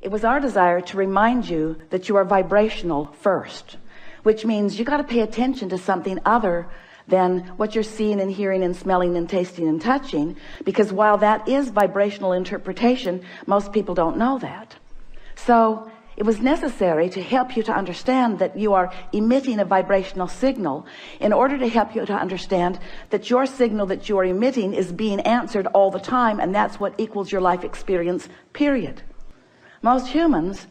It was our desire to remind you that you are vibrational first, which means you got to pay attention to something other than what you're seeing and hearing and smelling and tasting and touching, because while that is vibrational interpretation, most people don't know that. So it was necessary to help you to understand that you are emitting a vibrational signal in order to help you to understand that your signal that you are emitting is being answered all the time, and that's what equals your life experience, period. Most humans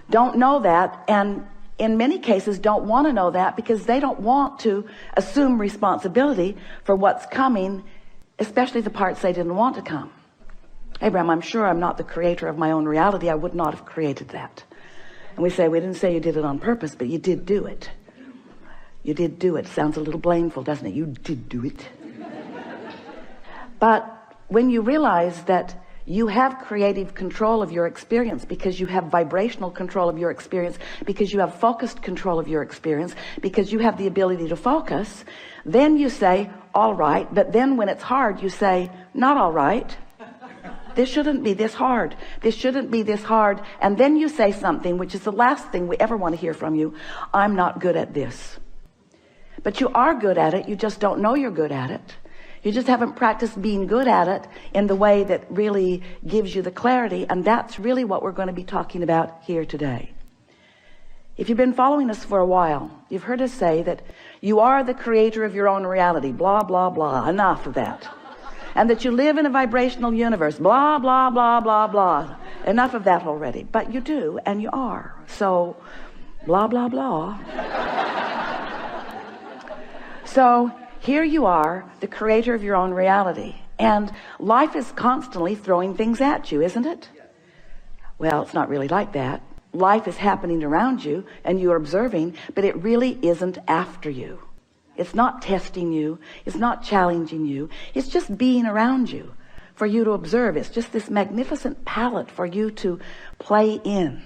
don't know that, and in many cases don't want to know that, because they don't want to assume responsibility for what's coming, especially the parts they didn't want to come. Abraham, I'm sure I'm not the creator of my own reality. I would not have created that. And we say, we didn't say you did it on purpose, but you did do it. You did do it. Sounds a little blameful, doesn't it? You did do it. But when you realize that you have creative control of your experience, because you have vibrational control of your experience, because you have focused control of your experience, because you have the ability to focus, then you say, all right. But then when it's hard, you say, not all right. This shouldn't be this hard. This shouldn't be this hard. And then you say something, which is the last thing we ever want to hear from you. I'm not good at this. But you are good at it. You just don't know you're good at it. You just haven't practiced being good at it in the way that really gives you the clarity. And that's really what we're going to be talking about here today. If you've been following us for a while, you've heard us say that you are the creator of your own reality. Blah, blah, blah. Enough of that. And that you live in a vibrational universe. Blah, blah, blah, blah, blah. Enough of that already. But you do, and you are. So, blah, blah, blah. So, here you are, the creator of your own reality. And life is constantly throwing things at you, isn't it? Well, it's not really like that. Life is happening around you, and you're observing, but it really isn't after you. It's not testing you. It's not challenging you. It's just being around you for you to observe. It's just this magnificent palette for you to play in.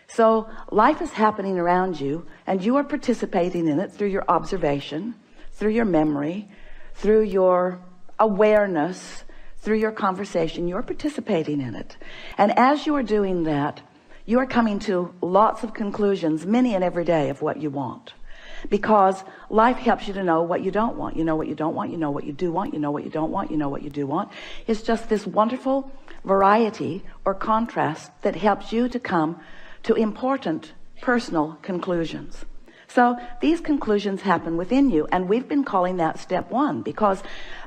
So life is happening around you, and you are participating in it through your observation, through your memory, through your awareness, through your conversation. You're participating in it. And as you are doing that, you are coming to lots of conclusions, many and every day, of what you want. Because life helps you to know what you don't want. You know what you don't want. You know what you do want. You know what you don't want. You know what you do want. It's just this wonderful variety or contrast that helps you to come to important personal conclusions. So these conclusions happen within you, and we've been calling that step one, because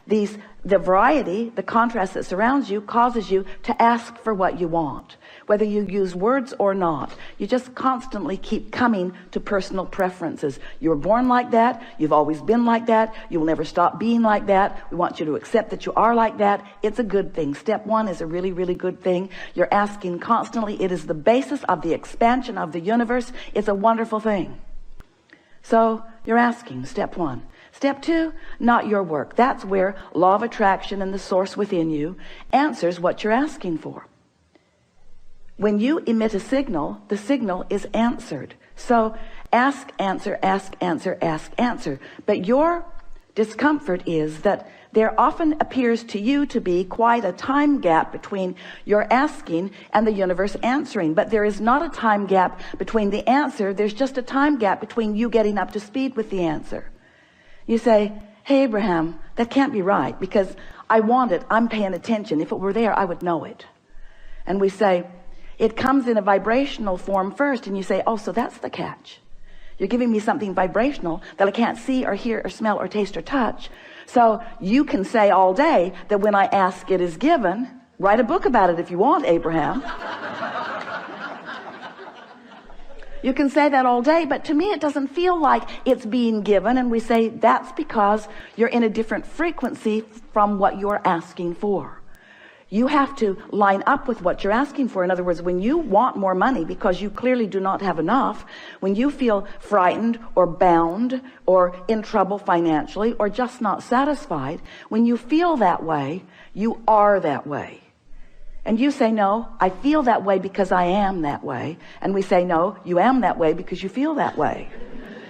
the variety, the contrast that surrounds you, causes you to ask for what you want. Whether you use words or not, you just constantly keep coming to personal preferences. You were born like that. You've always been like that. You will never stop being like that. We want you to accept that you are like that. It's a good thing. Step one is a really, really good thing. You're asking constantly. It is the basis of the expansion of the universe. It's a wonderful thing. So you're asking, step one. Step two, not your work. That's where law of attraction and the source within you answers what you're asking for. When you emit a signal, the signal is answered. So ask, answer, ask, answer, ask, answer. But your discomfort is that there often appears to you to be quite a time gap between your asking and the universe answering. But there is not a time gap between the answer. There's just a time gap between you getting up to speed with the answer. You say, hey, Abraham, that can't be right, because I want it. I'm paying attention. If it were there, I would know it. And we say, it comes in a vibrational form first. And you say, oh, so that's the catch. You're giving me something vibrational that I can't see or hear or smell or taste or touch. So you can say all day that when I ask, it is given. Write a book about it if you want, Abraham. You can say that all day, but to me it doesn't feel like it's being given. And we say that's because you're in a different frequency from what you're asking for. You have to line up with what you're asking for. In other words, when you want more money because you clearly do not have enough, when you feel frightened or bound or in trouble financially or just not satisfied, when you feel that way, you are that way. And you say, no, I feel that way because I am that way. And we say, no, you am that way because you feel that way.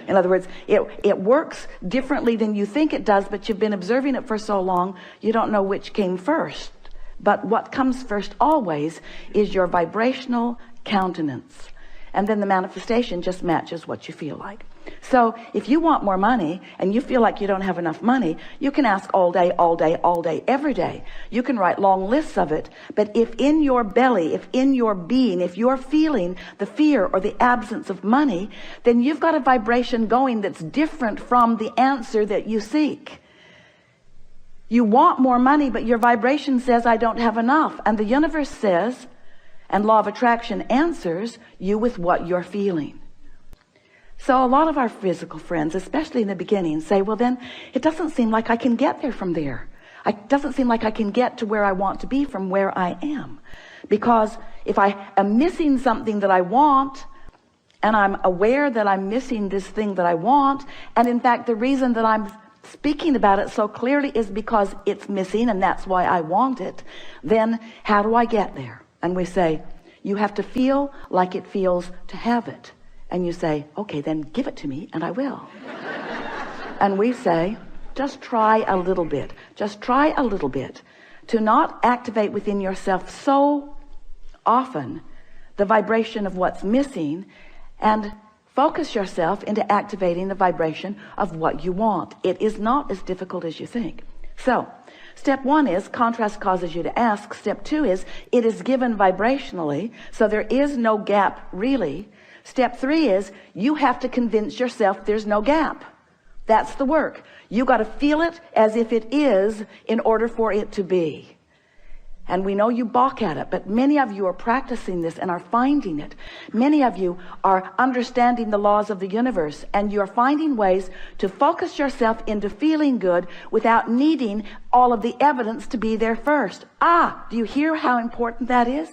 In other words, it works differently than you think it does, but you've been observing it for so long, you don't know which came first. But what comes first always is your vibrational countenance. And then the manifestation just matches what you feel like. So if you want more money and you feel like you don't have enough money, you can ask all day, all day, all day, every day. You can write long lists of it. But if in your belly, if in your being, if you're feeling the fear or the absence of money, then you've got a vibration going that's different from the answer that you seek. You want more money, but your vibration says, I don't have enough. And the universe says, and law of attraction answers you with what you're feeling. So a lot of our physical friends, especially in the beginning, say, well, then it doesn't seem like I can get there from there. It doesn't seem like I can get to where I want to be from where I am. Because if I am missing something that I want, and I'm aware that I'm missing this thing that I want, and in fact, the reason that I'm speaking about it so clearly is because it's missing, and that's why I want it, then how do I get there? And we say, you have to feel like it feels to have it. And you say, okay, then give it to me and I will. And we say, just try a little bit. Just try a little bit to not activate within yourself so often the vibration of what's missing, and focus yourself into activating the vibration of what you want. It is not as difficult as you think. So step 1 is contrast causes you to ask. Step 2 is it is given vibrationally, so there is no gap really. Step 3 is you have to convince yourself there's no gap. That's the work. You got to feel it as if it is in order for it to be. And we know you balk at it, but many of you are practicing this and are finding it. Many of you are understanding the laws of the universe, and you're finding ways to focus yourself into feeling good without needing all of the evidence to be there first. Do you hear how important that is?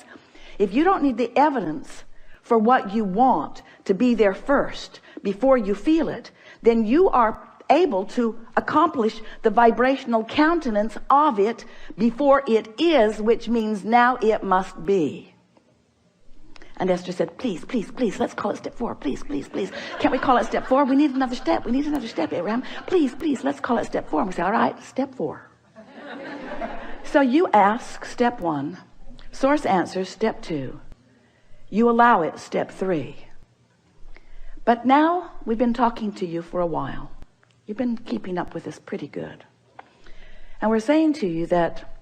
If you don't need the evidence for what you want to be there first before you feel it, then you are able to accomplish the vibrational countenance of it before it is, which means now it must be. And Esther said, please, please, please, let's call it step 4. Please, please, please. Can't we call it step 4? We need another step. We need another step, Abraham. Please, please, let's call it step 4. And we say, all right, step 4. So you ask step 1, source answers step 2. You allow it, step 3. But now we've been talking to you for a while. You've been keeping up with us pretty good. And we're saying to you that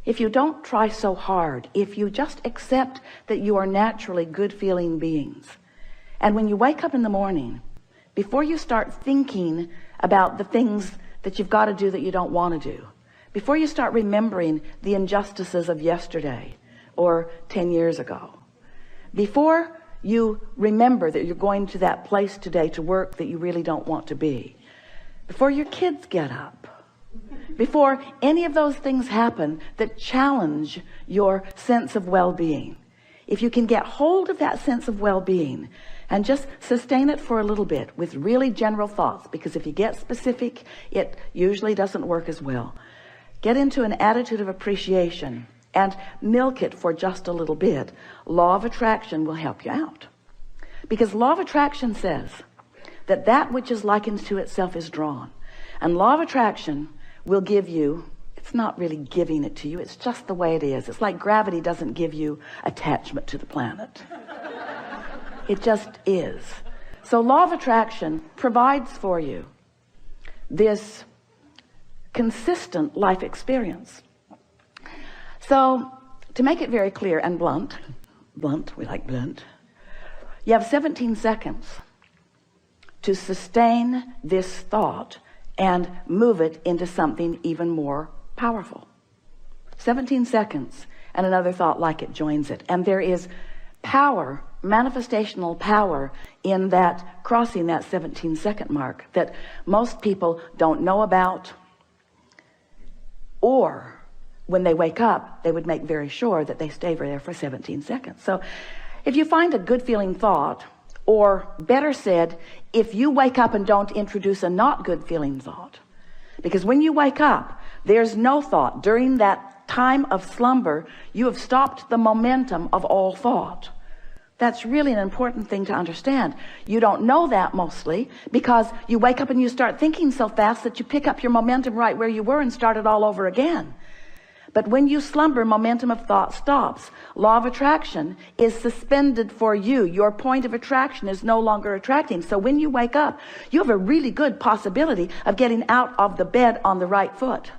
if you don't try so hard, if you just accept that you are naturally good feeling beings, and when you wake up in the morning, before you start thinking about the things that you've got to do that you don't want to do, before you start remembering the injustices of yesterday or 10 years ago, before you remember that you're going to that place today to work that you really don't want to be, before your kids get up, before any of those things happen that challenge your sense of well-being, if you can get hold of that sense of well-being and just sustain it for a little bit with really general thoughts, because if you get specific, it usually doesn't work as well. Get into an attitude of appreciation and milk it for just a little bit. Law of attraction will help you out. Because law of attraction says that that which is likened to itself is drawn. And law of attraction will give you, it's not really giving it to you, it's just the way it is. It's like gravity doesn't give you attachment to the planet. It just is. So law of attraction provides for you this consistent life experience. So to make it very clear and blunt, we like blunt, you have 17 seconds to sustain this thought and move it into something even more powerful. 17 seconds and another thought like it joins it. And there is power, manifestational power in that crossing that 17-second mark that most people don't know about, or when they wake up, they would make very sure that they stay there for 17 seconds. So if you find a good feeling thought, or better said, if you wake up and don't introduce a not good feeling thought, because when you wake up, there's no thought. During that time of slumber, you have stopped the momentum of all thought. That's really an important thing to understand. You don't know that mostly because you wake up and you start thinking so fast that you pick up your momentum right where you were and start it all over again. But when you slumber, momentum of thought stops. Law of attraction is suspended for you. Your point of attraction is no longer attracting. So when you wake up, you have a really good possibility of getting out of the bed on the right foot,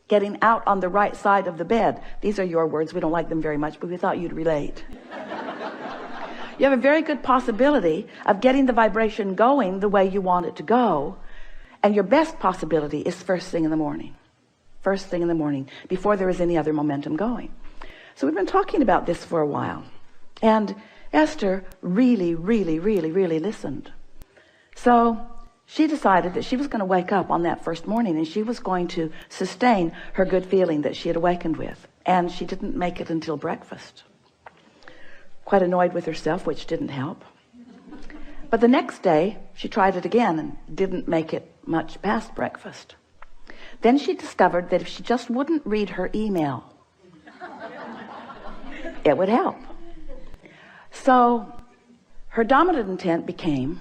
getting out on the right side of the bed. These are your words. We don't like them very much, but we thought you'd relate. You have a very good possibility of getting the vibration going the way you want it to go. And your best possibility is first thing in the morning. First thing in the morning, before there is any other momentum going. So we've been talking about this for a while. And Esther really listened. So she decided that she was going to wake up on that first morning and she was going to sustain her good feeling that she had awakened with. And she didn't make it until breakfast. Quite annoyed with herself, which didn't help. But the next day, she tried it again and didn't make it much past breakfast. Then she discovered that if she just wouldn't read her email, it would help. So her dominant intent became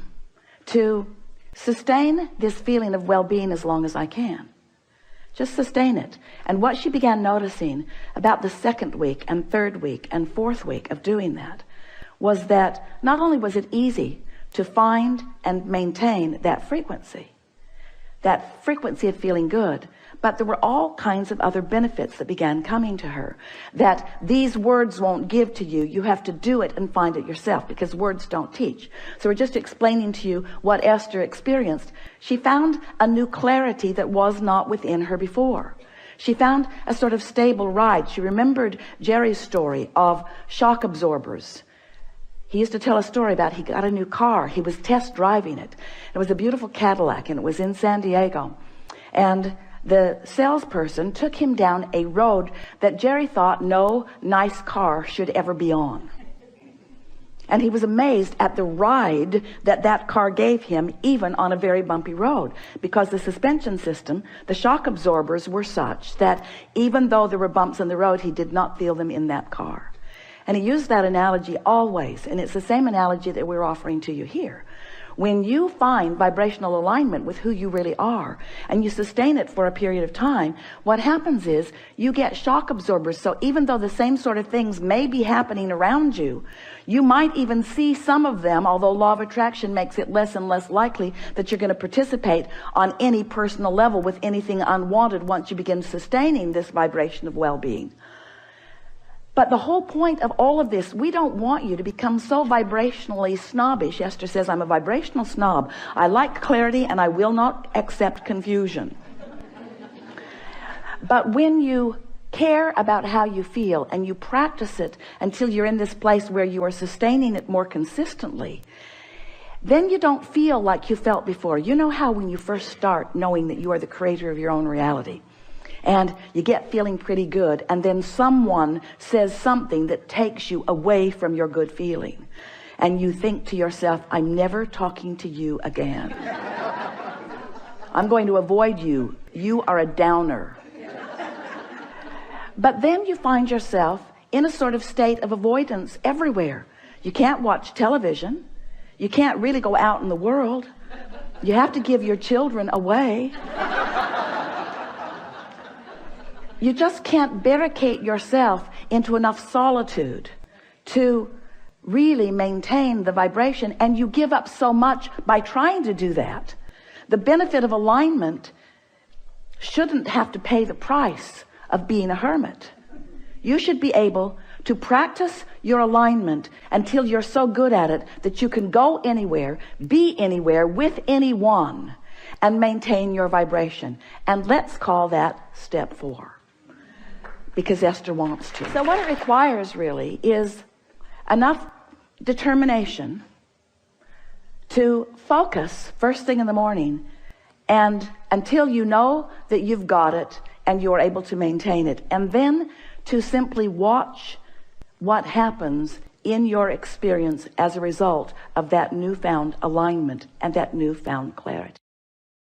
to sustain this feeling of well-being as long as I can. Just sustain it. And what she began noticing about the second week and third week and fourth week of doing that was that not only was it easy to find and maintain that frequency of feeling good, but there were all kinds of other benefits that began coming to her that these words won't give to you. You have to do it and find it yourself, because words don't teach. So we're just explaining to you what Esther experienced. She found a new clarity that was not within her before. She found a sort of stable ride. She remembered Jerry's story of shock absorbers. He used to tell a story about he got a new car. He was test driving it. It was a beautiful Cadillac, and it was in San Diego. And the salesperson took him down a road that Jerry thought no nice car should ever be on. And he was amazed at the ride that that car gave him, even on a very bumpy road, because the suspension system, the shock absorbers, were such that even though there were bumps in the road, he did not feel them in that car. And he used that analogy always, and it's the same analogy that we're offering to you here. When you find vibrational alignment with who you really are, and you sustain it for a period of time, what happens is you get shock absorbers. So even though the same sort of things may be happening around you, you might even see some of them, although law of attraction makes it less and less likely that you're going to participate on any personal level with anything unwanted once you begin sustaining this vibration of well-being. But the whole point of all of this, we don't want you to become so vibrationally snobbish. Esther says, I'm a vibrational snob. I like clarity and I will not accept confusion. But when you care about how you feel and you practice it until you're in this place where you are sustaining it more consistently, then you don't feel like you felt before. You know how when you first start knowing that you are the creator of your own reality, and you get feeling pretty good, and then someone says something that takes you away from your good feeling, and you think to yourself, I'm never talking to you again. I'm going to avoid you. You are a downer. But then you find yourself in a sort of state of avoidance everywhere. You can't watch television. You can't really go out in the world. You have to give your children away. You just can't barricade yourself into enough solitude to really maintain the vibration, and you give up so much by trying to do that. The benefit of alignment shouldn't have to pay the price of being a hermit. You should be able to practice your alignment until you're so good at it that you can go anywhere, be anywhere, with anyone, and maintain your vibration. And let's call that step 4. Because Esther wants to. So what it requires really is enough determination to focus first thing in the morning, and until you know that you've got it and you're able to maintain it, and then to simply watch what happens in your experience as a result of that newfound alignment and that newfound clarity.